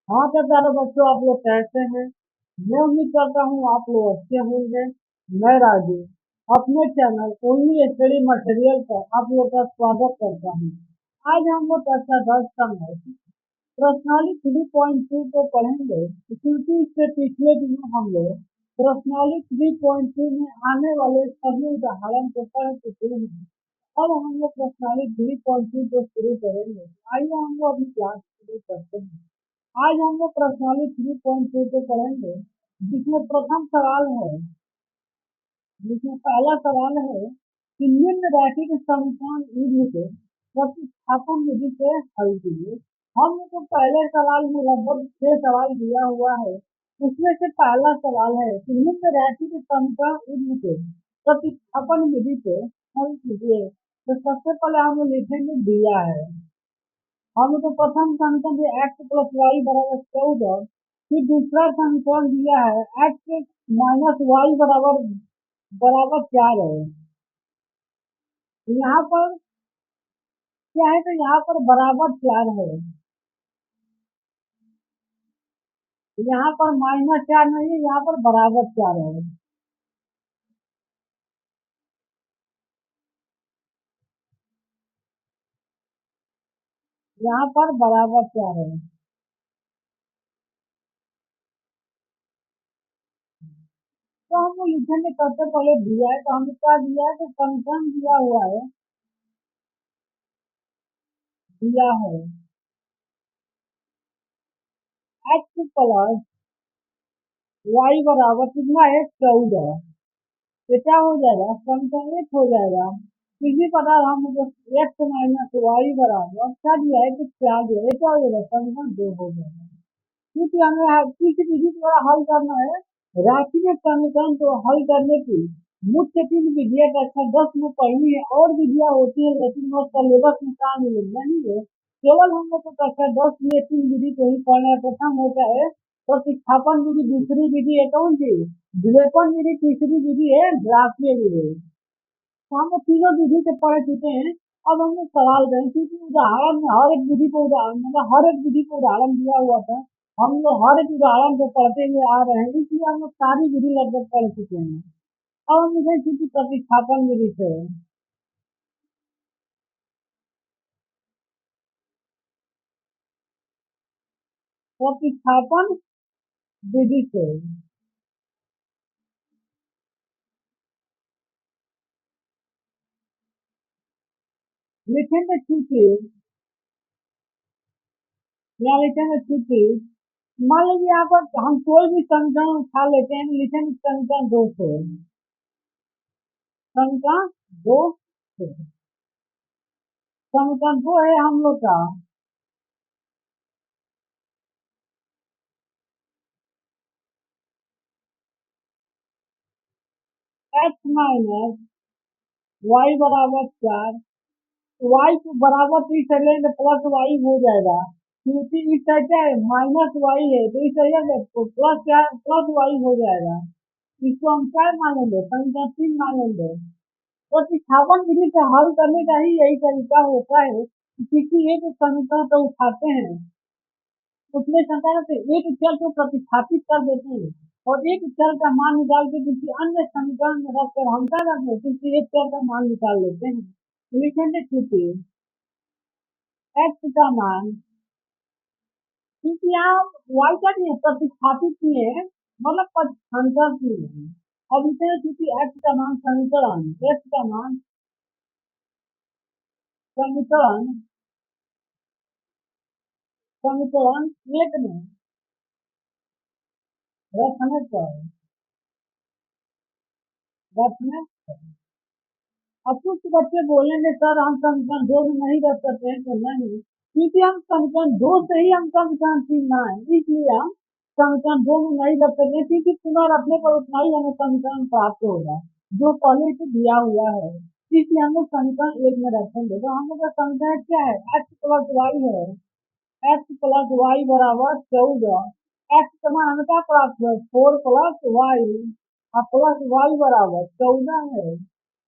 हाँ तो प्यारे बच्चों, आप लोग कैसे हैं? मैं उम्मीद करता हूँ आप लोग अच्छे होंगे। मैं राजू अपने चैनल ओनली स्टडी मटेरियल पर आप लोग का स्वागत करता हूँ। आज हम लोग कक्षा 10 का मैथ प्रश्नावली 3.2 को पढ़ेंगे, क्योंकि इससे पिछले दिनों हम लोग प्रश्नावली 3.2 में आने वाले सभी उदाहरण को पढ़ चुके हैं। अब हम लोग प्रश्नावली 3.2 को शुरू करेंगे। आइए हम लोग अपनी क्लास शुरू करते हैं। आज हम लोग प्रश्नावली 3.2 को पढ़ेंगे, जिसमें प्रथम सवाल है, जिसमें पहला सवाल है कि निम्न रैखिक समीकरण युग्म को प्रतिस्थापन विधि से हल कीजिए। हम लोग को पहले सवाल में लगभग 6 सवाल दिया हुआ है। उसमें से पहला सवाल है कि निम्न रैखिक समीकरण युग्म को प्रतिस्थापन विधि से हल कीजिए। तो सबसे पहले हम लोग लिखेंगे दिया है। हम तो प्रथम समीकरण दिया एक्स प्लस वाई बराबर 14। फिर दूसरा समीकरण दिया है एक्स माइनस वाई बराबर बराबर 4 है। यहाँ पर क्या है, तो यहाँ पर बराबर 4 है। यहाँ पर माइनस 4 नहीं है, यहाँ पर बराबर 4 है। यहाँ पर बराबर 4 है। तो हम लोग लिखेंगे सबसे पहले दिया है, तो हमें क्या दिया है, तो समीकरण दिया हुआ है, दिया है एक्स प्लस वाई बराबर कितना है, 14। तो क्या हो जाएगा, समीकरण एक हो जाएगा। किसी प्रकार हम एक्स माइनस वाई बराबर क्या दिया है, तो 4 दिया है, क्या हो जाएगा, समीकरण 2 हो जाएगा। क्योंकि हमें किसी विधि द्वारा हल करना है, राशि समीकरण को हल करने की मुख्य 3 विधियां कक्षा 10 में पढ़नी है। और विधियां होती है, लेकिन वो सिलेबस में काम नहीं है। केवल हम लोग को कक्षा 10 में 3 विधि को ही पढ़ना है। प्रथम होता है प्रतिस्थापन विधि, दूसरी विधि है कौन सी, विलोपन विधि, तीसरी विधि है ग्राफीय विधि। तो हम लोग तीनों विधि से पढ़ चुके हैं। अब हम लोग सवाल करें, क्योंकि उदाहरण में हर एक विधि को उदाहरण, मतलब हर एक विधि को उदाहरण दिया हुआ था। हम लोग हर एक उदाहरण को पढ़ते हुए आ रहे हैं, इसलिए हम लोग सारी विधि लगभग पढ़ चुके हैं। अब हम लिखें क्योंकि प्रतिस्थापन विधि से, प्रतिस्थापन विधि से लिखेंगे क्योंकि, या लिखेंगे क्योंकि मान लीजिए यहाँ पर हम कोई भी समीकरण उठा लेते हैं, लिखेंगे समीकरण 2 से, समीकरण 2 से। समीकरण 2 है हम लोग का एक्स माइनस वाई बराबर 4। वाई को बराबर तो इस साइड में प्लस वाई हो जाएगा, क्योंकि इस साइड क्या है, माइनस वाई है, तो इस साइड में तो प्लस क्या, प्लस वाई हो जाएगा। इसको हम क्या मान लेंगे, समीकरण 3 मान लेंगे। तो प्रतिस्थापन विधि से हल करने का ही यही तरीका होता है कि किसी एक समीकरण को उठाते हैं, उसमें संख्या से एक चर को प्रतिस्थापित कर देते हैं, और एक चर का मान निकाल के किसी अन्य समीकरण में रखकर हम क्या करते हैं, किसी एक चर का मान निकाल लेते हैं। लिखेंगे क्योंकि एक्स का मान, क्योंकि यहाँ वाई का नहीं है, प्रतिस्थापित किए हैं, मतलब पक्षांतर किए हैं। अब इसे क्योंकि एक्स का मान समीकरण, एक्स का मान समीकरण, समीकरण एक में रखने पर, रखने पर। अब कुछ बच्चे बोलेंगे सर हम समीकरण 2 में नहीं रख सकते हैं, तो नहीं, क्योंकि हम समीकरण 2 से ही हम समीकरण 3 बनाए, इसलिए हम समीकरण 2 में नहीं रख सकते, क्योंकि पुनः रखने पर उतना ही हमें समीकरण प्राप्त होगा जो पहले से दिया हुआ है। इसलिए हम लोग समीकरण 1 में रखेंगे। तो हम लोग का समीकरण क्या है, एक्स प्लस वाई है, एक्स प्लस वाई बराबर 14। एक्स का मान हमें क्या प्राप्त हुआ, 4 प्लस वाई, और प्लस वाई बराबर 14 है।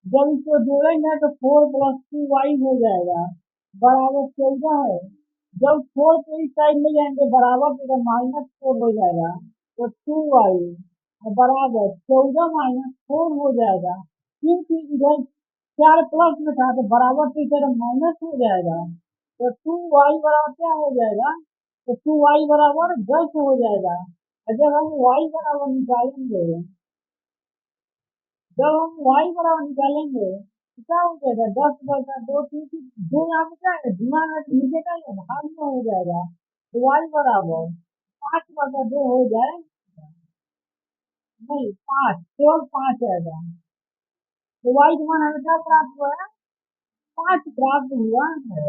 जब इसको जोड़ेंगे तो 4 प्लस 2 वाई हो जाएगा, बराबर 14 है। जब 4 को इस साइड ले जाएंगे बराबर तो -4 हो जाएगा, तो 2y बराबर 14 - 4 हो जाएगा, क्योंकि इधर 4 प्लस में था तो बराबर तो इधर माइनस हो जाएगा, तो 2y बराबर क्या हो जाएगा, तो 2y बराबर 10 हो जाएगा। और जब हम y बराबर निकालेंगे, जब हम y बराबर निकालेंगे तो क्या हो जाएगा, 10/2, क्योंकि दो यहाँ पे क्या है गुना है तो नीचे का है भाग में हो जाएगा, तो y बराबर 5/2 हो जाए, नहीं 5, केवल 5 आएगा, तो y का मान हमें क्या प्राप्त हुआ है, 5 प्राप्त हुआ है।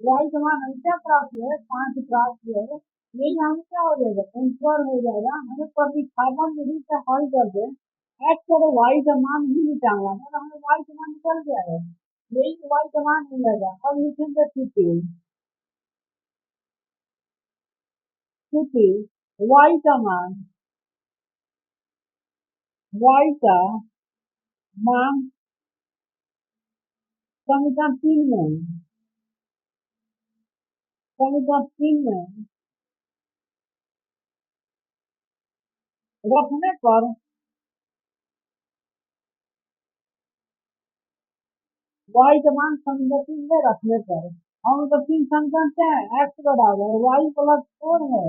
y का मान हमें क्या प्राप्त हुआ है, 5 प्राप्त हुआ है। यही हमें क्या हो जाएगा, आंसर हो जाएगा। हमें प्रतिस्थापन विधि से हल करके x और y का मान ही निकालना है, तो हमें y का मान निकल गया है, यही y का मान मिलेगा। अब लिखेंगे स्थिति y का मान, y का मान समीकरण 3 में, समीकरण 3 में रखने पर y का मान समीकरण 3 में रखने पर हम तो 3 समीकरण क्या है, x बराबर y प्लस 4 है,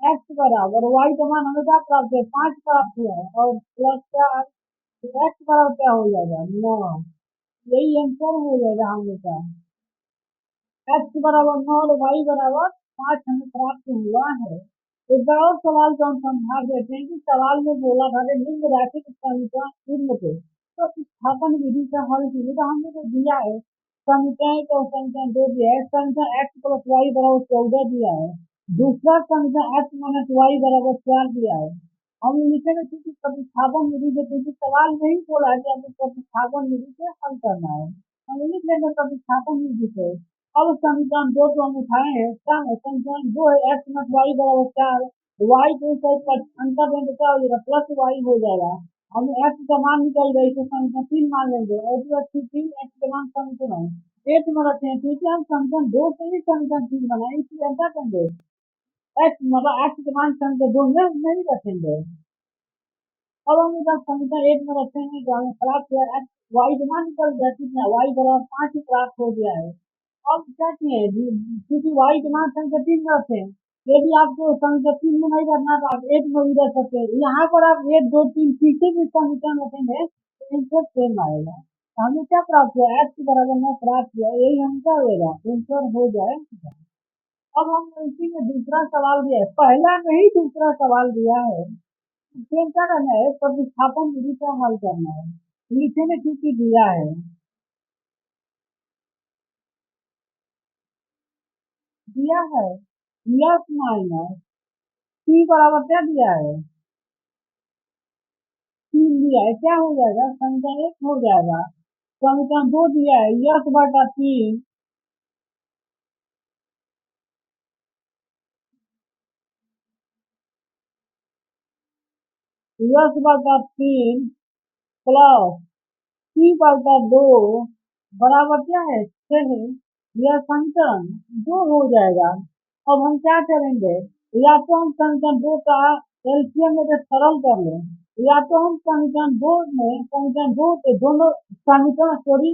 x बराबर y का मान हमें क्या प्राप्त है, 5 प्राप्त हुआ है, और प्लस क्या, तो x बराबर क्या हो जाएगा, 9, यही आंसर हो जाएगा हमेशा। x बराबर 9 और y बराबर 5 हमें प्राप्त हुआ है। एक बार और सवाल को हम समझा देते हैं कि सवाल में बोला था कि निम्न रैखिक समीकरण चिन्ह को तो स्थापन विधि से हल कीजिए, तो हमने तो दिया है समीकरण, तो समीकरण 2 दिया है, समीकरण x प्लस वाई बराबर 14 दिया है, दूसरा समीकरण x माइनस वाई बराबर 4 दिया है। हम लिखेंगे क्योंकि प्रतिस्थापन विधि से, क्योंकि सवाल नहीं बोला है कि आपको प्रतिस्थापन विधि से हल करना है, हम लिख लेंगे प्रतिस्थापन विधि से। अब समीकरण 2 को हम उठाए हैं, क्या है, समीकरण 2 है x माइनस वाई बराबर 4, वाई को इस साइड पर अंतर देंगे तो क्या हो जाएगा, प्लस वाई हो जाएगा। हमें x का मान निकल गया, इसे समीकरण 3 मान लेंगे, और जो अच्छी 3 x का मान समीकरण 1 में रखे हैं, क्योंकि हम समीकरण 2 से ही समीकरण 3 बनाए, इसलिए हम क्या करेंगे, x मतलब x के मान समीकरण 2 में नहीं रखेंगे। अब हम इधर समीकरण 1 में रखेंगे, तो हमें प्राप्त हुआ x, y का मान निकल गया, कितना, y बराबर 5 ही प्राप्त हो गया है। अब क्या किए, क्योंकि y के मान समीकरण 3 में रखे हैं, यदि आपको समीकरण 3 में नहीं रखना तो आप 1 में भी रख सकते हैं, यहाँ पर आप 1 2 3 किसी भी समीकरण रखेंगे तो आंसर सेम आएगा। तो हमें क्या प्राप्त हुआ, x के बराबर में प्राप्त हुआ, यही हम क्या होगा, आंसर हो जाएगा। अब हम इसी में दूसरा सवाल दिया है, पहला में ही दूसरा सवाल दिया है, फिर क्या करना है, प्रतिस्थापन विधि से हल करना है, नीचे में क्योंकि दिया है, दिया है यस माइनस सी बराबर क्या दिया है, 3 दिया है, क्या हो जाएगा, समीकरण 1 हो जाएगा। समीकरण 2 दिया है यस/3, यस/3 प्लस c/2 बराबर क्या है, 6 है, यह समीकरण 2 हो जाएगा। अब हम क्या करेंगे, या तो हम समीकरण 2 का एलसीएम में सरल कर लें, या तो हम समीकरण 2 में समीकरण 2 के दोनों समीकरण, सॉरी,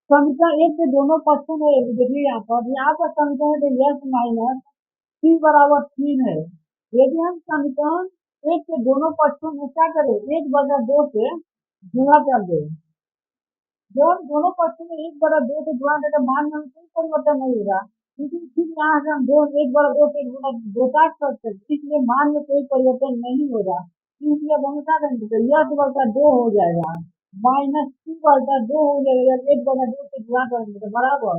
समीकरण 1 के दोनों पक्षों में, देखिए यहाँ पर समीकरण है यस माइनस सी बराबर 3 है, यदि हम समीकरण 1 के दोनों पक्षों में क्या करें, 1/2 से गुणा कर दें, जब हम दोनों पक्षों में 1/2 से गुणा देते मान में कोई परिवर्तन नहीं होगा, क्योंकि ठीक यहाँ से हम 1/2 से गुणा दो काट सकते हैं, इसलिए मान में कोई परिवर्तन नहीं होगा, इसलिए अब हम क्या करेंगे, तो यस/2 हो जाएगा, माइनस सी/2 हो जाएगा, 1/2 से गुणा करेंगे तो बराबर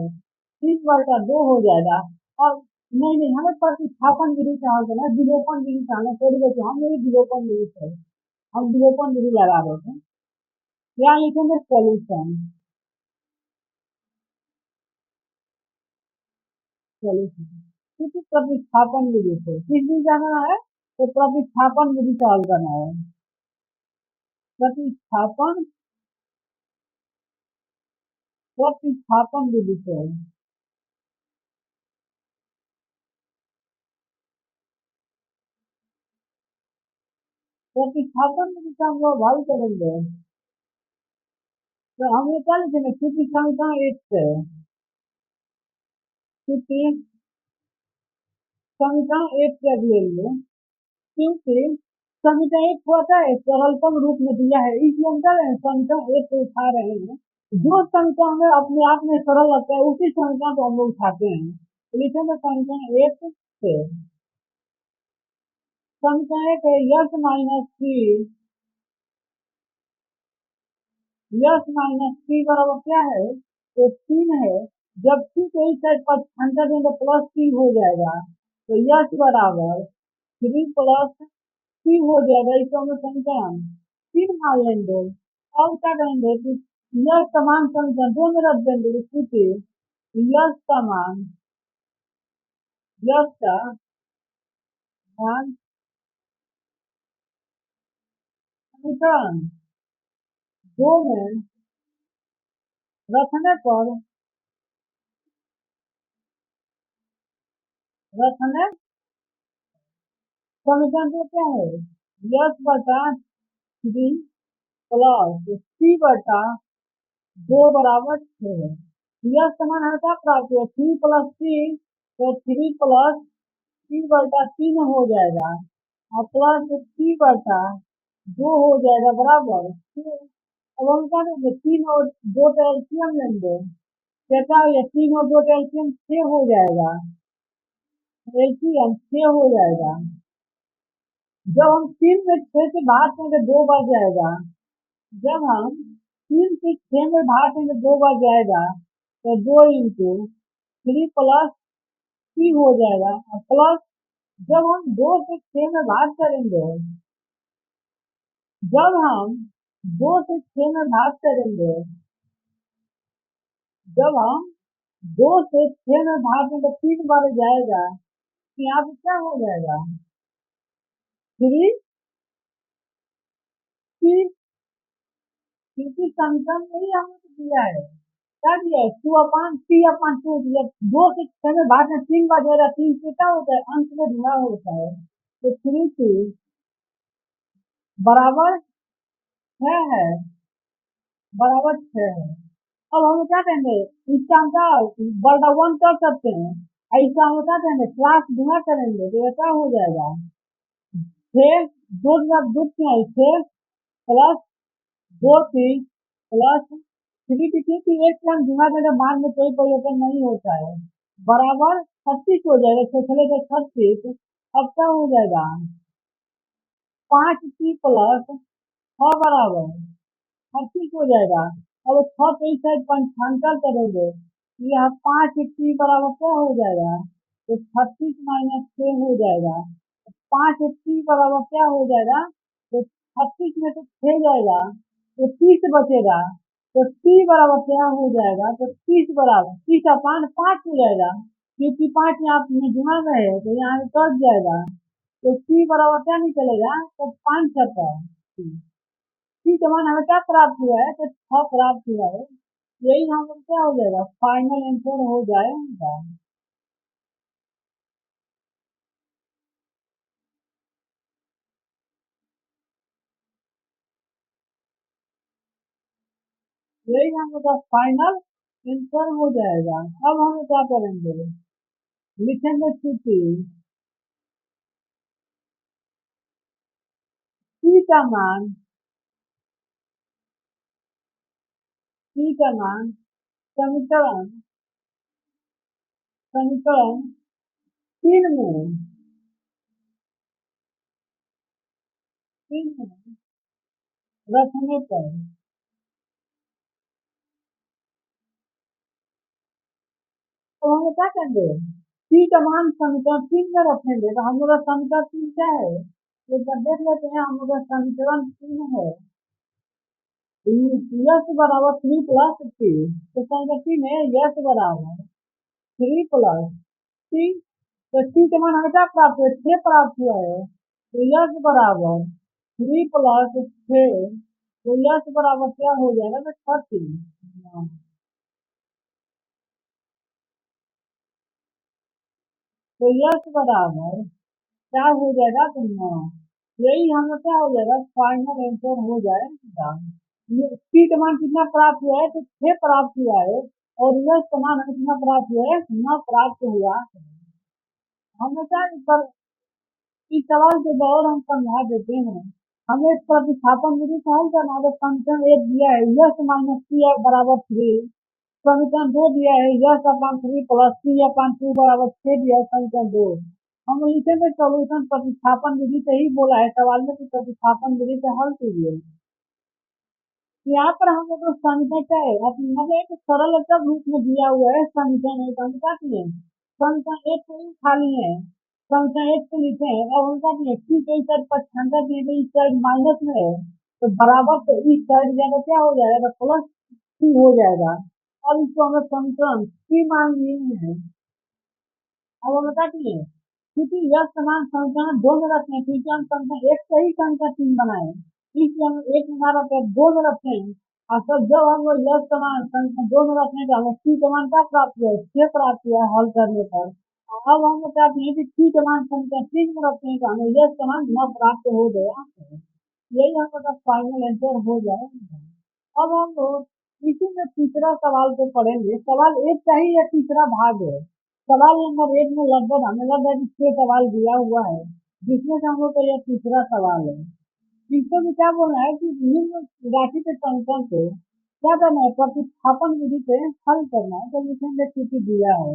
3/2 हो जाएगा। और नहीं नहीं, हमें प्रतिस्थापन विधि से हल करना है, विलोपन विधि से हमें थोड़ी देर हम यही विलोपन विधि से, हम विलोपन विधि लगा देते हैं, यहाँ लिखेंगे सोल्यूशन, सोल्यूशन, क्योंकि प्रतिस्थापन विधि से किस भी जाना है, तो प्रतिस्थापन विधि से हल करना है, प्रतिस्थापन, प्रतिस्थापन विधि से प्रतिस्थापन में जैसे हम लोग हल करेंगे तो हम ये क्या लिखेंगे, क्योंकि समीकरण एक से, क्योंकि समीकरण एक से अब ले लिए, क्योंकि समीकरण एक को होता है सरलतम रूप में दिया है, इसलिए हम क्या रहे हैं समीकरण एक को उठा रहे हैं। जो समीकरण हमें अपने आप में सरल लगता है उसी समीकरण को हम लोग उठाते हैं, तो लिखेंगे समीकरण एक से। समीकरण एक है यस माइनस सी, यस माइनस सी बराबर क्या है, तो 3 है। जब सी को इस साइड पर हटा देंगे तो प्लस सी हो जाएगा, तो यस बराबर 3 प्लस सी हो जाएगा। इसको हम समीकरण 3 मान लेंगे। अब क्या करेंगे कि यस का मान समीकरण 2 में रख देंगे, तो क्योंकि यस का मान, यस का मान समीकरण 2 में रखने पर, रखने समीकरण तो क्या है, यस बटा 3 प्लस सी बटा 2 बराबर 6 है। यस का मान हमें क्या प्राप्त हुआ, 3 प्लस सी, तो 3 प्लस सी बटा 3 हो जाएगा और प्लस सी बटा 2 हो जाएगा बराबर 6। अब हम क्या करेंगे, 3 और 2 का एलसीएम लेंगे, कैसा हो, 3 और 2 का एलसीएम 6 हो जाएगा, एलसीएम 6 हो जाएगा। जब हम 3 में 6 से भाग देंगे 2 बार जाएगा, जब हम 3 से 6 में भाग देंगे 2 बार जाएगा, तो 2 इंटू 3 प्लस सी हो जाएगा और प्लस, जब हम 2 से 6 में भाग करेंगे, जब हम 2 से 6 में भाग करेंगे, जब हम 2 से 6 में भाग देंगे तो 3 बार जाएगा, तो यहाँ पे क्या हो जाएगा, 3 सी, क्योंकि समीकरण में ही हमने दिया है, क्या दिया है, 2/3/2 दिया। 2 से 6 में भाग में 3 बार जाएगा, 3 से क्या होता है, अंत में गुणा होता है, तो 3 बराबर 6 है, बराबर 6 है। अब हम क्या कहेंगे, इसका हम क्या बड़ा 1 कर सकते हैं, इसका हम क्या कहेंगे क्लास गुणा करेंगे, तो ये क्या हो जाएगा, 6 दो दो क्या है, 6 प्लस 2 3 प्लस 3 एक से हम गुणा करेंगे, मान में कोई परिवर्तन नहीं होता है, बराबर 36 हो जाएगा, 6 चले गए 36। अब क्या हो जाएगा, 5 प्लस 6 बराबर 36 हो जाएगा। अब 6 को इस साइड पंचांतर करेंगे, यह 5 बराबर क्या हो जाएगा, तो 36 माइनस 6 हो जाएगा। 5 बराबर क्या हो जाएगा, तो 36 में से 6 जाएगा तो 30 बचेगा, तो टी बराबर क्या हो जाएगा, तो 30 बराबर 30/5 हो जाएगा, क्योंकि 5 यहाँ में गुणा में है तो यहाँ कट जाएगा, तो टी बराबर क्या निकलेगा, तो 5 छठा टी का मान हमें क्या प्राप्त हुआ है, तो 6 प्राप्त हुआ है। यही हम लोग क्या हो जाएगा, फाइनल आंसर हो जाएगा। यही हम लोग का फाइनल आंसर हो जाएगा। अब हम क्या करेंगे, लिखेंगे चूंकि टी का मान, टी का मान समीकरण, समीकरण 3 में, 3 में रखने पर, तो हम क्या करेंगे, टी का मान समीकरण 3 में रखेंगे, तो हम लोग का समीकरण 3 क्या है, एक बार देख लेते हैं, हम लोग का समीकरण 3 है यस बराबर 3 प्लस टी, तो संगति में यस बराबर 3 प्लस टी, तो टी के मान हमें क्या प्राप्त हुआ, 6 प्राप्त हुआ है, तो यस बराबर 3 प्लस 6, तो यस बराबर क्या हो जाएगा, तो 30। तो यस बराबर क्या हो जाएगा, तो 9। यही हमें क्या हो जाएगा, फाइनल आंसर हो जाएगा। ये टी कमान कितना प्राप्त हुआ है, तो 6 प्राप्त हुआ है, और यह कमान कितना प्राप्त हुआ है, 9 प्राप्त हुआ है। हमेशा इस सवाल के दौर हम समझा देते हैं। हमें प्रतिस्थापन विधि से हल करना है, तो फंक्शन एक दिया है यस माइनस टी बराबर 3, समीकरण 2 दिया है yes upon 3 plus T upon 2 बराबर 6 दिया है समीकरण 2। हम लिखेंगे सोल्यूशन प्रतिस्थापन विधि से ही बोला है सवाल में कि प्रतिस्थापन विधि से हल कीजिए। यहाँ पर हमें तो समीकरण क्या है, मतलब एक सरल अचर रूप में दिया हुआ है समीकरण एक, हम क्या किए समीकरण एक को ही खाली है, समीकरण एक को लिखे हैं, अब हम क्या किए टी के इस साइड पक्षांतर दिए गए, इस साइड माइनस में है, तो बराबर तो इस साइड जाएगा क्या हो जाएगा, प्लस टी हो जाएगा। अब इसको हमें समीकरण टी मान लिए हैं। अब हम बता दिए क्योंकि यह समान समीकरण दो में रखते हैं, क्योंकि हम समीकरण एक से ही समीकरण तीन बनाए, इसलिए हम एक में ना रखते दो में रखते हैं। और तब जब हम लोग यह समान समीकरण दो में रखने का हमें टी का मान क्या प्राप्त हुआ, 6 प्राप्त हुआ हल करने पर। अब हम बताते हैं कि टी का मान समीकरण तीन में रखने का हमें यह समान न प्राप्त हो गया, यही हमारा फाइनल आंसर हो जाएगा। अब हम लोग इसी में तीसरा सवाल को पढ़ेंगे, सवाल एक का ही यह तीसरा भाग है। सवाल नंबर एक में लगभग हमें लग रहा है कि 6 सवाल दिया हुआ है, जिसमें से हम लोग का यह तीसरा सवाल है। इसको भी क्या बोलना है कि निम्न राशि के समीकरण को क्या करना है, प्रतिस्थापन विधि से हल करना है, तो लिखेंगे क्योंकि दिया है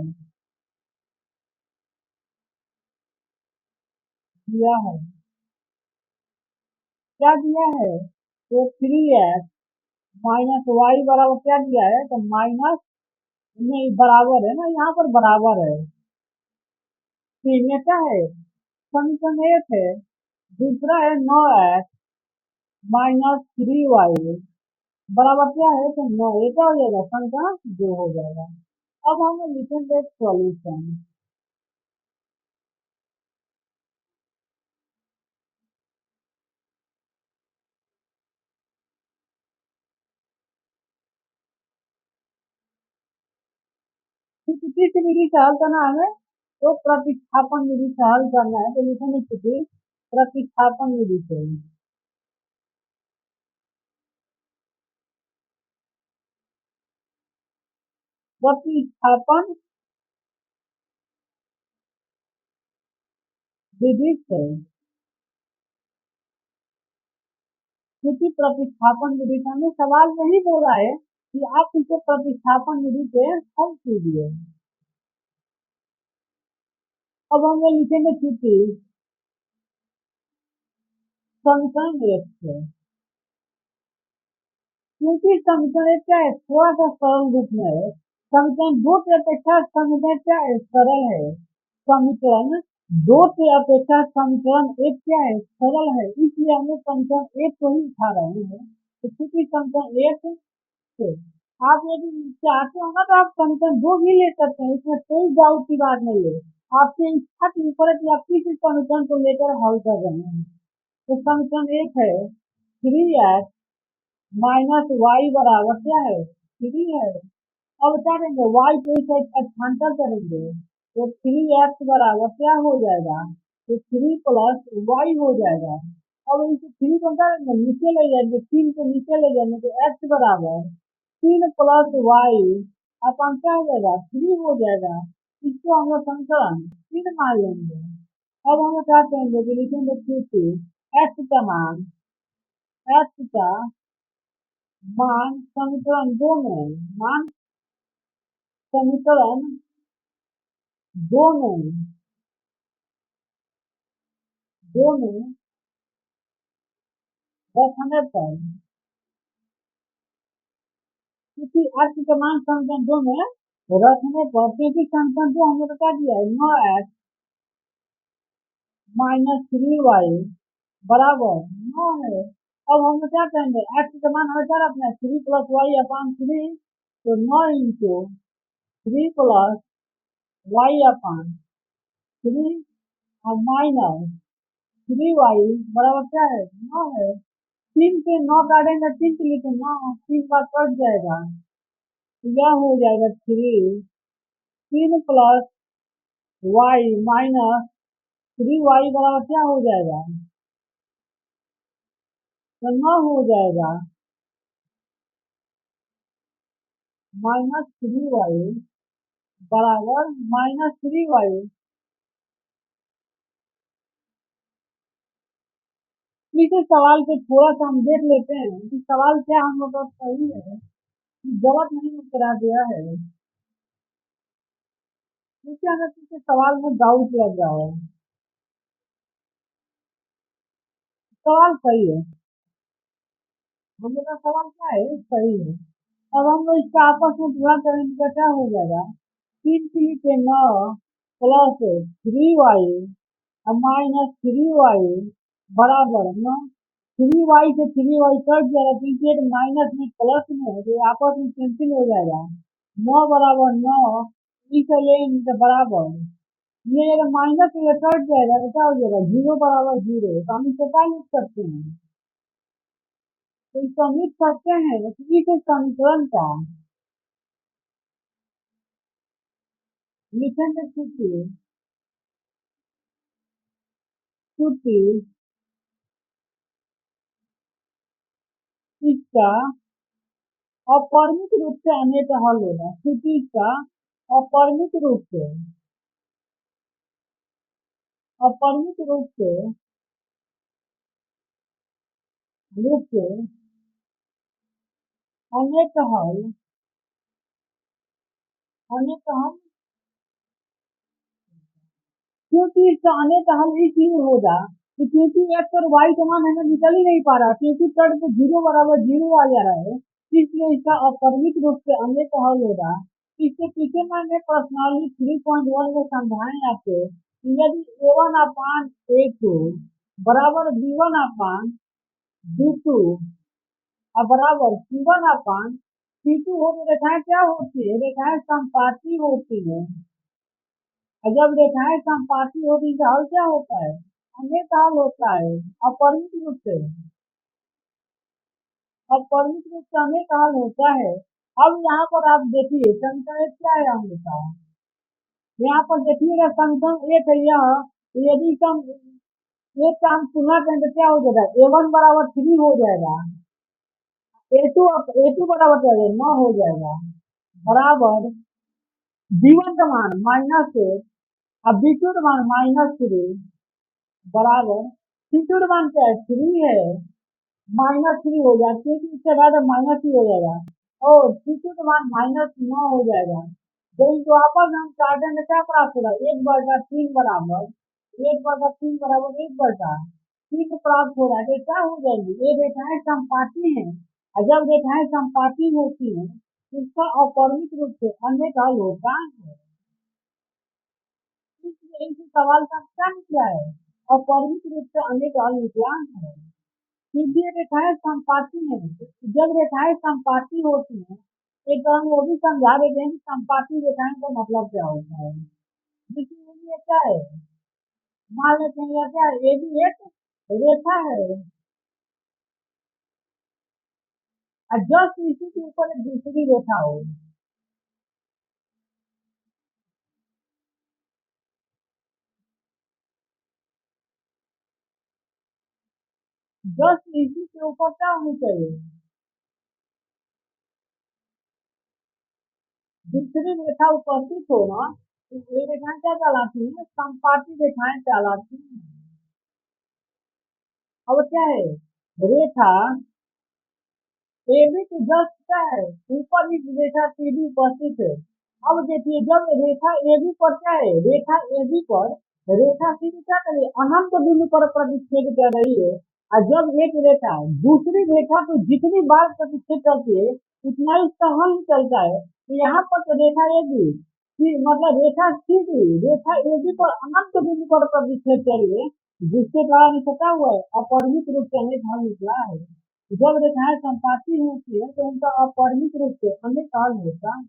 क्या दिया है, तो 3x माइनस वाई बराबर क्या दिया है, तो माइनस, नहीं बराबर है ना, यहाँ पर बराबर है, तीन ये क्या है समीकरण एक है, दूसरा है 9x माइनस 3y बराबर क्या है, तो 9, ये क्या हो जाएगा समीकरण दो हो जाएगा। अब हम लिखेंगे सॉल्यूशन, किसी विधि से हल करना है, तो प्रतिस्थापन विधि से हल करना है, तो लिखेंगे किसी प्रतिस्थापन विधि से, प्रतिस्थापन विधि से, क्योंकि प्रतिस्थापन विधि से हमें सवाल नहीं बोला है कि आप इसे प्रतिस्थापन विधि से हल कीजिए। अब हम लोग लिखेंगे क्योंकि समीकरण एक से, क्योंकि समीकरण एक क्या है, थोड़ा सा सरल रूप में है, समीकरण दो की अपेक्षा समीकरण क्या है, सरल है, समीकरण दो की अपेक्षा समीकरण एक क्या है, सरल है, इसलिए हम लोग समीकरण एक को ही उठा रहे हैं। तो क्योंकि समीकरण एक से आप यदि चाहते हो ना तो आप समीकरण दो भी ले सकते हैं, इसमें कोई डाउट की बात नहीं है, आपकी इच्छा के ऊपर है कि आप किस समीकरण को लेकर हल कर रहे हैं। तो समीकरण एक है 3x माइनस वाई बराबर क्या है, 3 है। अब क्या करेंगे, वाई को इस साइड स्थानांतर करेंगे, तो 3x बराबर क्या हो जाएगा, तो 3 प्लस वाई हो जाएगा। अब इस 3 को क्या करेंगे, नीचे ले जाएंगे, 3 को नीचे ले जाएंगे, तो x बराबर 3 प्लस वाई अपन क्या हो जाएगा, 3 हो जाएगा। इसको हम लोग समीकरण 3 मान लेंगे। अब हम क्या करेंगे कि लिखेंगे क्योंकि x का मान, x का मान समीकरण दो में, मान समीकरण दो में, दो में रखने पर, क्योंकि x का मान समीकरण दो में रखने पर, क्योंकि समीकरण दो हमने बता दिया है 9x माइनस 3y बराबर 9 है। अब हम क्या करेंगे, x का मान हमें क्या रखना है, 3 प्लस वाई अपान 3, तो 9 इंटू 3 प्लस वाई अपान 3 और माइनस 3y बराबर क्या है, 9 है। 3 से 9 काटेंगे, 3 के लिए 9, 3 बार कट जाएगा, तो यह हो जाएगा 3 प्लस वाई माइनस 3y बराबर क्या हो जाएगा, तो 9 हो जाएगा -3y बराबर -3y। इस सवाल को थोड़ा सा हम देख लेते हैं कि सवाल क्या हम लोग का सही है कि गलत नहीं करा दिया है, क्योंकि हमें किसी सवाल में डाउट लग रहा है। सवाल सही है, हम लोग का सवाल क्या है, सही है। अब हम लोग इसका आपस में गुणा करेंगे तो क्या हो जाएगा, 3 के 9 + 3y -3y बराबर 9। 3y से 3y कट जाएगा, क्योंकि एक माइनस में प्लस में है तो आपस में कैंसिल हो जाएगा। 9 बराबर 9, इसे लेंगे तो बराबर, ये अगर माइनस में कट जाएगा तो क्या हो जाएगा, 0 बराबर 0। तो हम इसे क्या लिख सकते हैं, तो इसको हम लिख सकते हैं कि इस समीकरण का लिखेंगे चूंकि इसका अपरिमित रूप से अनेक हल होगा, क्योंकि इसका अपरिमित रूप से अनेक हल क्योंकि इसका अनेक हल इसलिए होगा कि क्योंकि एक्स और वाई का मान हमें निकल ही नहीं पा रहा, क्योंकि तट पे 0 बराबर 0 आ जा रहा है, इसलिए इसका अपरिमित रूप से अनेक हल होगा। इसके पीछे मैंने पर्सनली 3.1 में समझाए आपको कि यदि A1/A2 बराबर B1/B2 और बराबर C1/C2 हो तो रेखाएं क्या होती है, रेखाएं समपाती होती है। और जब रेखाएं समपाती होती है तो हल क्या होता है, अनेक हल होता है। अपरिमित रूप से अपरिमित रूप से अनेक हल होता है। अब यहाँ पर आप देखिए समीकरण क्या है हम लोग का, यहाँ पर देखिएगा समीकरण एक है यह, तो यदि हम एक का हम तुलना करें तो क्या हो जाएगा, A1 बराबर 3 हो जाएगा, A2 बराबर क्या हो जाएगा, 9 हो जाएगा, बराबर B1 का मान -1 अब B2 का मान -3 बराबर C2 का मान क्या है, 3 है, -3 हो जाएगा, क्योंकि इसके बाद माइनस ही हो जाएगा, और C2 का मान -9 हो जाएगा। तो इनको आपस में हम काटेंगे क्या प्राप्त होगा, 1/3 बराबर 1/3 प्राप्त हो रहा है, तो क्या हो जाएंगे, ये रेखाएं समपाती हैं, और जब रेखाएं समपाती होती हैं तो इसका अपरिमित रूप से अनेक हल होता है। इसलिए इस सवाल का क्या निकला है, अपरिमित रूप से अनेक हल निकला है। क्योंकि ये रेखाएं समपाती हैं, जब रेखाएं समपाती होती हैं एक बार हम वो भी समझा देते हैं कि समपाती रेखाएं का मतलब क्या होता है। जिसमें ये क्या है, मान लेते हैं यह क्या है, ये भी एक रेखा है, और जस्ट इसी के ऊपर एक दूसरी रेखा हो, जस्ट इसी के ऊपर क्या होनी चाहिए, दूसरी रेखा उपस्थित हो ना, तो ये रेखाएं क्या कहलाती है, समपाती रेखाएं कहलाती हैं। अब क्या है, रेखा एबी की जस्ट क्या है, ऊपर इस रेखा सीधी उपस्थित है। अब देखिए जब रेखा एबी पर क्या है, रेखा एबी पर रेखा सीधी क्या कर रही है, अनंत बिंदु पर प्रतिच्छेद कर रही है, और जब एक रेखा दूसरी रेखा को जितनी बार प्रतिच्छेद करती है उतना ही उसका हल निकलता है। तो यहाँ पर तो रेखा एबी मतलब रेखा सीधी रेखा एबी पर अनंत बिंदु पर प्रतिच्छेद कर रही है, जिसके कारण क्या हुआ है, अपरिमित रूप से अनेक हल निकला है। जब रेखाएं समपाती होती है तो उनका अपरिमित रूप से अनेक हल होता है।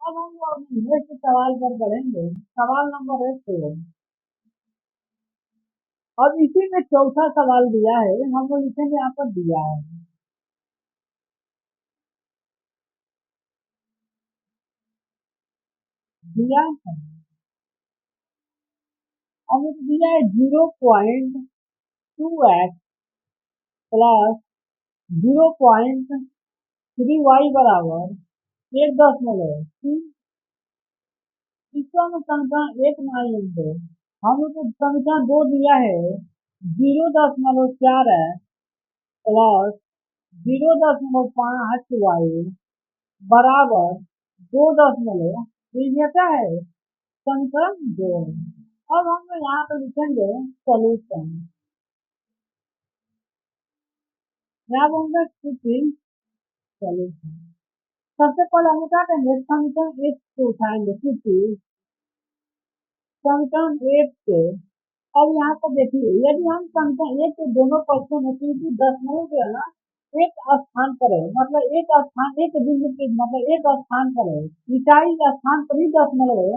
अब हम लोग नेक्स्ट सवाल पर बढ़ेंगे, सवाल नंबर 1 पे। अब इसी में चौथा सवाल दिया है, हम लोग लिखेंगे यहाँ पर दिया है, दिया है हमें दिया है 0.2x प्लस 0.3y बराबर 1.3। इसका में समीकरण 1 मान लेंगे। हमें तो समीकरण 2 दिया है 0.4 है प्लस 0.5y बराबर 2.3 क्या है समीकरण 2। अब हम यहाँ पे लिखेंगे सोल्यूशन। यहाँ पे होंगे सोल्यूशन। सबसे पहले हम क्या करेंगे समीकरण 1 को उठाएंगे क्योंकि समीकरण 1 से अब यहाँ पर देखिए यदि हम समीकरण 1 के दोनों पक्षों में क्योंकि दशमलव जो है ना एक स्थान पर है मतलब एक स्थान एक बिंदु के मतलब एक स्थान पर है इकाई स्थान पर ही दशमलव है।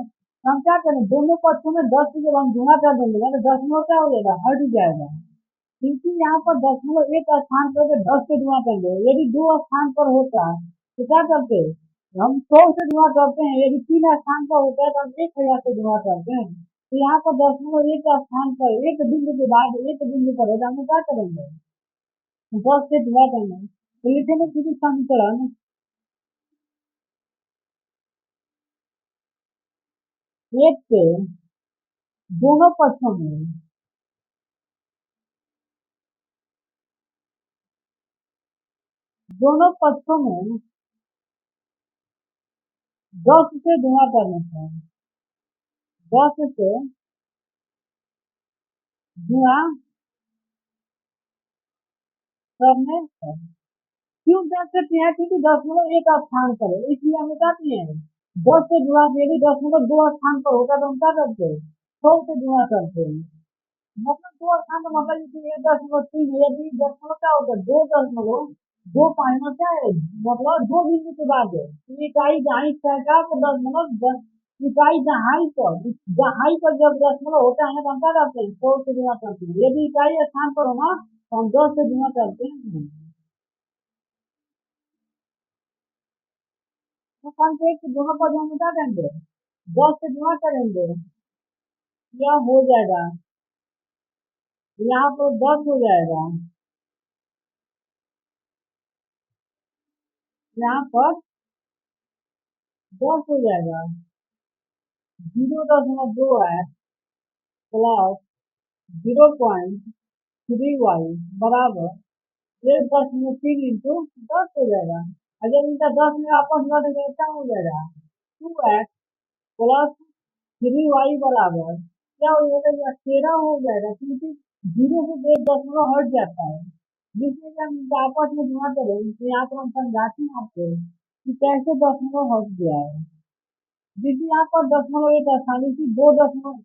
हम क्या करें दोनों पक्षों में 10 से जब हम गुणा कर देंगे ना तो दशमलव क्या हो जाएगा हट जाएगा। क्योंकि यहाँ पर दशमलव एक स्थान पर 10 से गुणा करेंगे यदि 2 स्थान पर होता तो क्या करते हम 100 से गुणा करते हैं यदि 3 स्थान पर होता है तो हम 1000 से गुणा करते हैं। तो यहाँ पर दशमलव एक स्थान पर एक बिंदु के बाद एक बिंदु पर है तो हम क्या करेंगे 10 से गुणा करेंगे तो लिखेंगे क्योंकि समीकरण एक के दोनों पक्षों में दोनों पक्षों में 10 से गुणा करने पर 10 से गुणा करने पर क्यों दस करते हैं क्योंकि दशमलव एक स्थान पर है इसलिए हम बताते हैं 10 से गुणा यदि दशमलव 2 स्थान पर होगा तो हम क्या करते हैं 100 से गुणा करते हैं मतलब 2 स्थान का मतलब ये 10.3 यदि दशमलव क्या होगा 2.2 क्या है मतलब 2 बिंदु के बाद है इकाई दहाई का तो दशमलव इकाई दहाई पर जब दशमलव होता है तो हम क्या करते हैं 100 से गुणा करते हैं यदि इकाई स्थान पर होना तो हम 10 से गुणा करते हैं। तो संकेत के दोनों पद हम क्या करेंगे 10 से गुणा करेंगे यह हो जाएगा यहाँ पर 10 हो जाएगा यहाँ पर 10 हो जाएगा 0.2 है प्लस 0.3y बराबर 1.3 इंटू 10 हो जाएगा। अगर इनका 10 में आपस में तो क्या हो जाएगा 2x प्लस 3y बराबर क्या हो जाएगा या 13 हो जाएगा क्योंकि 0 से 1 दशमलव हट जाता है जिससे कि हम इनका आपस में गुणा करें तो यहाँ पर हम समझाते हैं आपको कि कैसे दशमलव हट गया है। जिससे यहाँ पर दशमलव एक आसानी से 2 दशमलव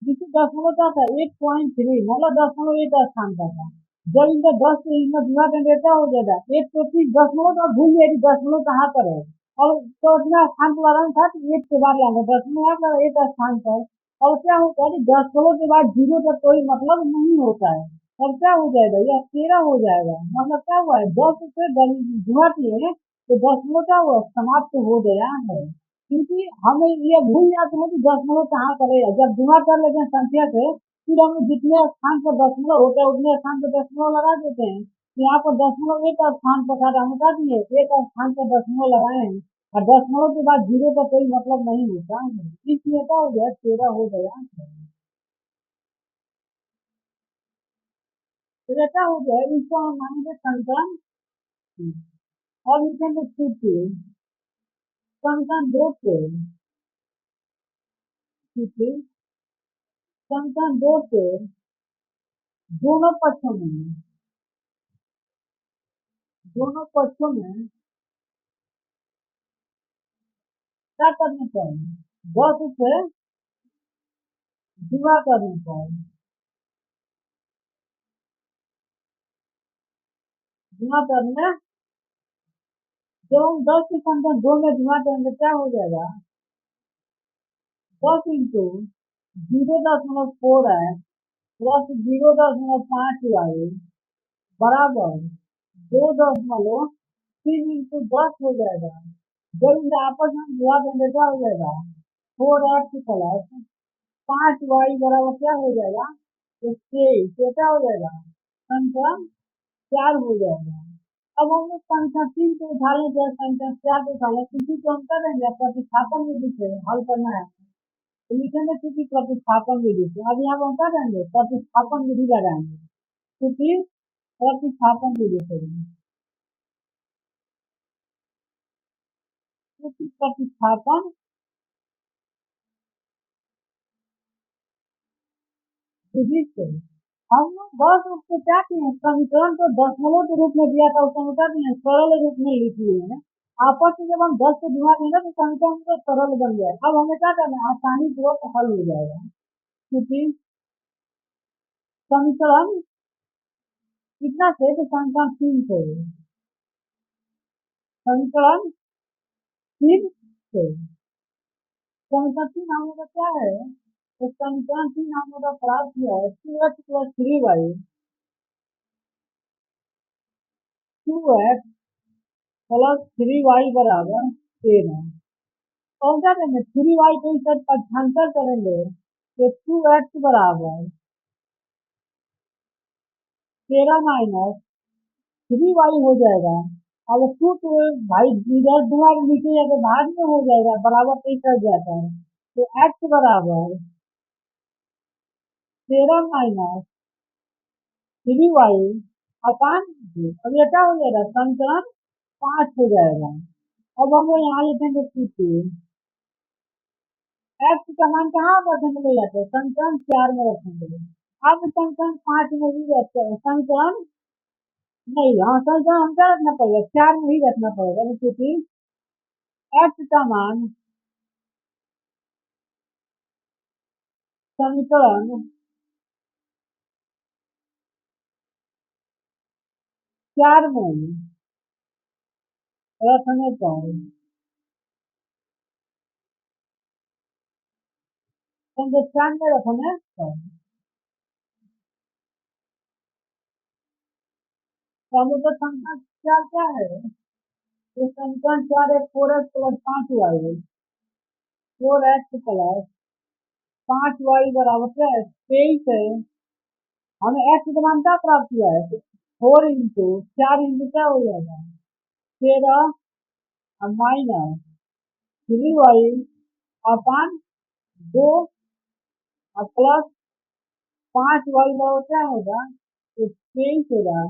जिससे दशमलव क्या था 8.3 मतलब दशमलव एक स्थान पर था जब इनका 10 से इनका गुणा करेंगे क्या हो जाएगा 130 दशमलव तो भूल गए कि दशमलव कहाँ पर है और तो अपना स्थान पर वाला था तो एक के बाद लाना दशमलव यहाँ पर एक स्थान पर और क्या होता है कि दशमलव के बाद 0 तक कोई मतलब नहीं होता है और क्या हो जाएगा यह 13 हो जाएगा मतलब क्या हुआ है 10 से गुणा किए तो दशमलव क्या हुआ समाप्त हो गया है क्योंकि हमें ये भूल जाते हैं कि दशमलव कहाँ पर है जब गुणा कर लेते हैं संख्या से फिर हम जितने स्थान पर दशमलव होता है उतने स्थान पर दशमलव लगा देते हैं तो यहाँ पर दशमलव एक स्थान पर था हम बता दिए एक स्थान पर दशमलव लगाए हैं और दशमलव के बाद 0 का कोई मतलब नहीं होता है इसलिए क्या हो गया 13 हो गया है। तो ऐसा हो गया इसको हम मानेंगे समीकरण और लिखेंगे सूत्र समीकरण 2 से सूत्र समीकरण 2 से दोनों पक्षों में क्या करने पर 10 से गुणा करने पर गुणा करने जब हम 10 की संख्या 2 में गुणा करेंगे क्या हो जाएगा 10 इंटू 0.4 है प्लस 0.5 बराबर 2.3 इंटू 10 हो जाएगा जब इनका आपस में गुणा करेंगे क्या हो जाएगा 4x प्लस 5y बराबर क्या हो जाएगा तो 23 तो क्या हो जाएगा, संख्या 4 हो जाएगा। अब हम लोग संख्या 3 को उठा लें या संख्या 4 को उठा लें, किसी को हम कर देंगे, प्रतिस्थापन विधि से हल करना है तो लिखेंगे क्योंकि प्रतिस्थापन विधि से। अब यहाँ हम कर देंगे प्रतिस्थापन विधि लगाएंगे, क्योंकि प्रतिस्थापन विधि से, क्योंकि प्रतिस्थापन विधि से हम लोग बस उसको क्या किए हैं, समीकरण को दशमलव के रूप में दिया था उसको हम क्या किए हैं, सरल रूप में लिख लिए हैं। आपस में जब हम 10 से गुणा देंगे तो समीकरण तो सरल बन जाए। अब हमें क्या करना है, आसानी पूर्वक हल हो जाएगा, क्योंकि समीकरण कितना से, तो समीकरण 3 से, समीकरण 3 से, समीकरण 3 हम लोग का क्या है, तो समीकरण 3 हम लोग का प्राप्त किया है 2x plus 3y, 2x plus 3y बराबर 13। और क्या करेंगे, 3y को इस तरफ पक्षांतर करेंगे तो 2x बराबर 13 माइनस 3y हो जाएगा। अब 2 तो भाई इधर दोबारा नीचे जाकर भाग में हो जाएगा, बराबर तो इस तरफ जाता है, तो x बराबर 13 माइनस 3y अपान 2। अब ये क्या हो जाएगा, समीकरण 5 हो जाएगा। अब हम लोग यहाँ लिखेंगे q2, x का मान कहाँ पर रखेंगे, ले जाते हैं समीकरण 4 में रखेंगे। अब समीकरण 5 में भी रखते हैं, समीकरण नहीं, हाँ समीकरण हम क्या रखना पड़ेगा, 4 में ही रखना पड़ेगा, क्योंकि x का मान समीकरण 4 में रखने पर, संख्या 4 में रखने पर, तो हम लोग का संख्या 4 क्या है, तो समीकरण 4 है 4x plus 5y, 4x plus 5y बराबर क्या है, 23 है। हमें x का मान क्या प्राप्त हुआ है, 4 इंटू 4 इंटू क्या हो जाएगा, 13 माइनस 3y अपान 2 और प्लस 5y बराबर क्या होगा, तो 23 होगा।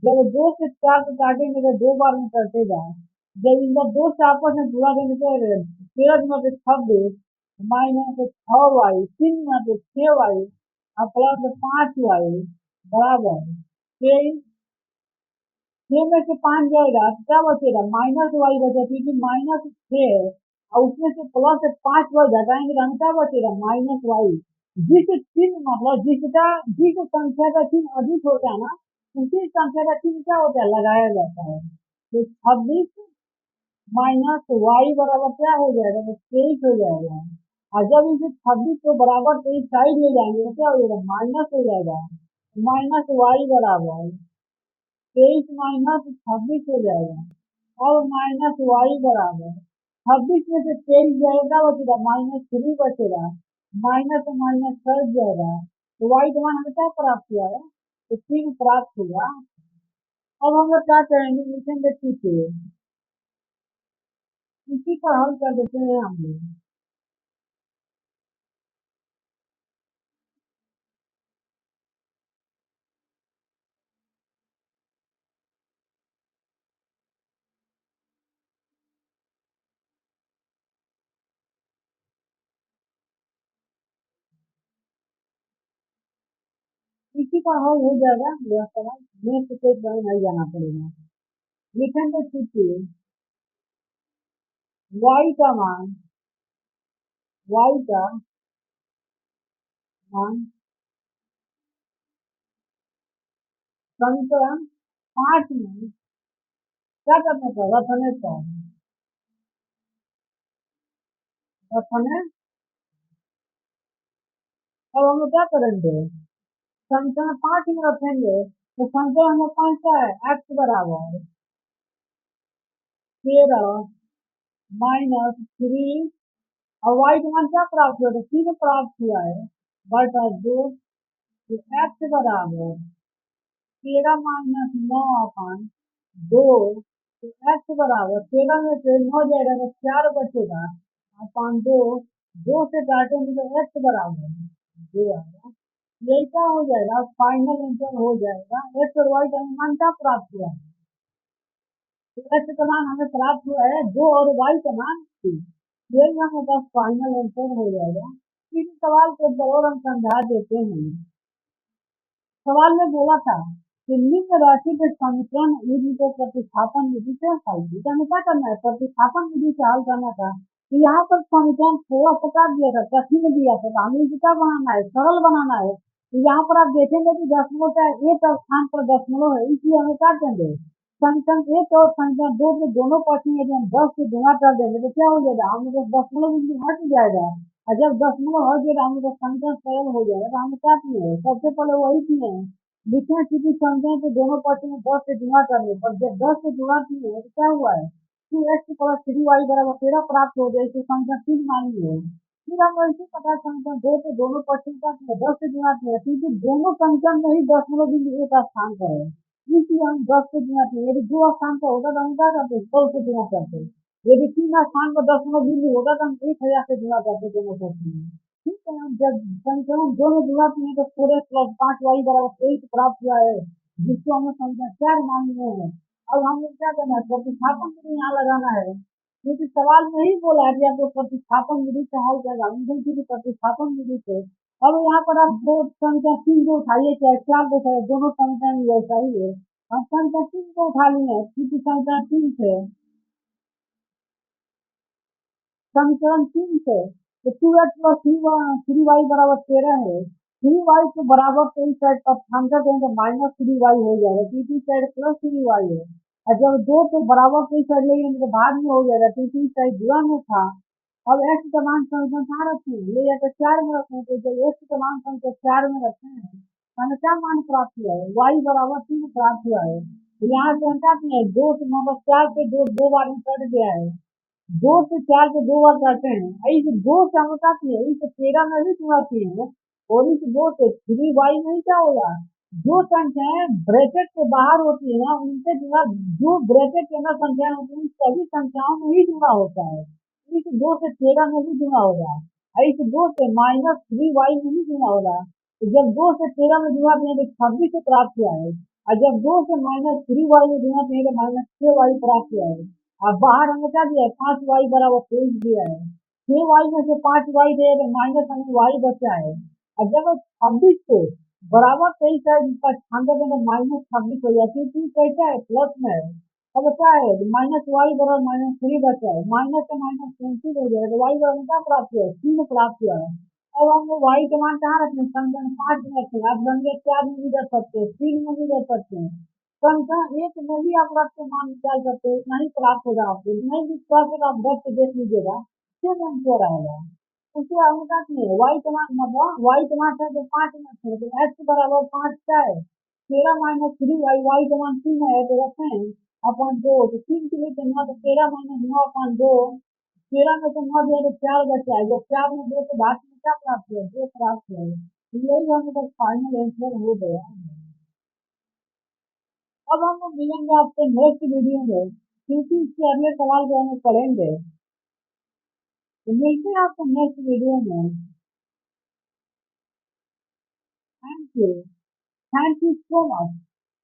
जब 2 से 4 को काटेंगे तो 2 बार में कटेगा, जब इनका 2 से आपस में गुणा देंगे तो 13 में 26 माइनस 6y, 3 में 6y और प्लस 5y बराबर 23। 6 में से 5 जाएगा तो क्या बचेगा, माइनस वाई बचेगा, क्योंकि माइनस 6 है और उसमें से प्लस 5y घटाएंगे तो हमें क्या बचेगा, माइनस वाई। जिस चिन्ह मतलब जिस संख्या का चिन्ह अधिक होता है ना, उसी संख्या का चिन्ह क्या होता है, लगाया जाता है। तो 26 माइनस वाई बराबर क्या हो जाएगा, तो 23 हो जाएगा। और जब इसे 26 को बराबर 23 साइड ले जाएंगे तो क्या हो जाएगा, माइनस हो जाएगा, माइनस वाई बराबर 23 माइनस 26 हो जाएगा। अब माइनस वाई बराबर 26 में से 23 जाएगा बचेगा, -3 बचेगा, माइनस माइनस कट जाएगा, तो वाई का मान हमें क्या प्राप्त हुआ है, तो 3 प्राप्त हुआ। अब हम लोग क्या करेंगे, लिखेंगे ठीक है, इसी पर हल कर देते हैं हम लोग। इसी पर हल हो जाएगा, यह सवाल नेक्स्ट पेज पर नहीं जाना पड़ेगा। लिखेंगे ठीक है, वाई का मान, वाई का मान समीकरण 5 में क्या करने पर, रखने पर, रखने। अब हम लोग क्या करेंगे, समीकरण 5 में रखेंगे तो संख्या हमें 5 का है, x बराबर 13 -3 और y का मान क्या प्राप्त हुआ, 3 प्राप्त हुआ है, बटा 2 तो x बराबर 13-9/2। तो x बराबर 13 में से 9 जाएगा तो 4 बचेगा अपान 2। 2 से काटेंगे तो x बराबर 2 आएगा। यही क्या हो जाएगा, फाइनल आंसर हो जाएगा। x और y का मान क्या प्राप्त हुआ है, तो x का मान हमें प्राप्त हुआ है 2 और y का मान 3। यही हमारे पास फाइनल आंसर हो जाएगा। इस सवाल को और हम समझा देते हैं। सवाल में बोला था कि निम्न राशि के समीकरण विधि को प्रतिस्थापन विधि से हल कीजिए। तो हमें क्या करना है, प्रतिस्थापन विधि से हल करना था। तो यहाँ पर समीकरण थोड़ा सा काट दिया था, कठिन दिया था, हमें इसे क्या बनाना है, सरल बनाना है। तो यहाँ पर आप देखेंगे कि दशमलव का एक स्थान पर दशमलव है, इसलिए हमें काट देंगे। समीकरण एक और समीकरण दो के दोनों पक्ष में यदि हम 10 से गुणा कर देंगे तो क्या हो जाएगा, हम लोग दशमलव बिंदु हट जाएगा। और जब दशमलव हट जाएगा हम लोग समीकरण सरल हो जाएगा। तो हमें क्या किए हैं, सबसे पहले वही किए हैं, लिखना किसी संख्या के दोनों पक्ष में 10 से गुणा करने पर जब 10 से गुणा किए तो क्या हुआ है, 2x+3y बराबर 13 प्राप्त हो गया। इसे संख्या 3 मान लिए। फिर हम ऐसे पता संख्या 2 के दोनों पक्ष में क्या किया, 10 से गुणा किया, क्योंकि दोनों संख्या में ही दशमलव बिंदु एक स्थान पर है, इसलिए हम 10 से गुणा किए। यदि 2 स्थान पर होगा तो हम क्या करते, 100 से गुणा करते। यदि 3 स्थान पर दशमलव बिंदु होगा तो हम 1000 से गुणा करते दोनों पक्ष में। ठीक है, हम जब समीकरण दो में गुणा किए तो 4x+5y बराबर 23 प्राप्त हुआ है, जिसको हमें संख्या 4 मान लिए हैं। अब हमें क्या करना है, प्रतिस्थापन विधि यहाँ लगाना है, क्योंकि सवाल में ही बोला है कि आपको प्रतिस्थापन विधि से हल करना है, प्रतिस्थापन विधि से। अब यहाँ पर आप दो संख्या 3 को उठाइए, चाहे 4 को उठाइए, दोनों संख्या में वैसा ही है। हम संख्या 3 को उठा लिए, क्योंकि संख्या 3 से समीकरण 3 से तो 2x+3y बराबर 13 है। 3y के बराबर तो इस साइड पर स्थानांतर करें तो -3y हो जाएगा, क्योंकि इस साइड +3y है। और जब 2 के बराबर तो इस साइड लेंगे तो भाग में हो जाएगा, क्योंकि इस साइड जुड़ा में था। अब x का मान समीकरण कहाँ रखे हैं, ले जाकर 4 में रखते हैं। तो जब x का मान समीकरण 4 में रखते हैं हमें क्या मान प्राप्त हुआ है, y बराबर 3 प्राप्त हुआ है। तो यहाँ से हम क्या किए, 2 से मतलब 4 से 2 बार में कट गया है, 2 से 4 को 2 बार करते हैं। इस 2 से हम क्या किए, इस 13 में भी गुणा किए हैं, और इस 2 से 3y नहीं क्या होगा, जो संख्याएं ब्रैकेट के बाहर होती है ना उनसे गुणा, जो ब्रैकेट के अंदर संख्याएं होती है सभी संख्याओं में ही गुणा होता है। इस 2 से 13 में भी गुणा होगा, और इस 2 से -3y में भी गुणा होगा। तो जब 2 से 13 में गुणा किए तो 26 से प्राप्त हुआ है, और जब 2 से -3y में गुणा किए तो -6y प्राप्त हुआ है। अब बाहर हमें क्या दिया है, 5y बराबर 23 दिया है। 6y में से 5y दे तो माइनस हमें y बचा है। और जब 26 को बराबर 23 है जिसका स्थानांतर देना -26 हो जाए, क्योंकि कैसा है, प्लस में है। अब क्या है, -y बराबर -3 बचा है, माइनस से माइनस कैंसिल हो जाएगा, तो y बराबर क्या प्राप्त हुआ है, 3 प्राप्त हुआ है। अब हम y के मान कहाँ रखते हैं, समीकरण 5 में रखते हैं। आप संख्या 4 में भी रख सकते हैं, 3 में भी रख सकते हैं, संख्या 1 में भी आप रख के मान निकाल सकते हैं, नहीं प्राप्त होगा आपको, नहीं विश्वास है आप रख के देख लीजिएगा, सेम आंसर आएगा। उसे हम क्या किए, y के मान मतलब y के मान है तो 5 में रखते हैं, तो x बराबर 5 क्या है, 13-3y, y के मान 3 है तो रखते हैं अपन 2, तो 3 के लिए तो 9, तो 13-9/2, 13 में से 9 दिया तो 4 बचा है, जब 4 में 2 से भाग में क्या प्राप्त हुआ, 2 प्राप्त हुआ है। तो यही हमें बस फाइनल आंसर हो गया। अब हम लोग मिलेंगे आपसे नेक्स्ट वीडियो में, क्योंकि इसके अगले सवाल जो हम पढ़ेंगे। तो मिलते हैं आपको नेक्स्ट वीडियो में। Thank you, thank you so much.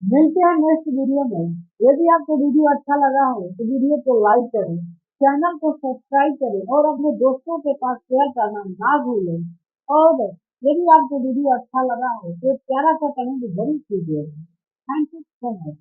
मिलते हैं नेक्स्ट वीडियो में। यदि आपको वीडियो अच्छा लगा हो तो वीडियो को लाइक करें, चैनल को सब्सक्राइब करें और अपने दोस्तों के पास शेयर करना ना भूलें। और यदि आपको वीडियो अच्छा लगा हो तो प्यारा सा कमेंट जरूर कीजिएगा। Thank you so much.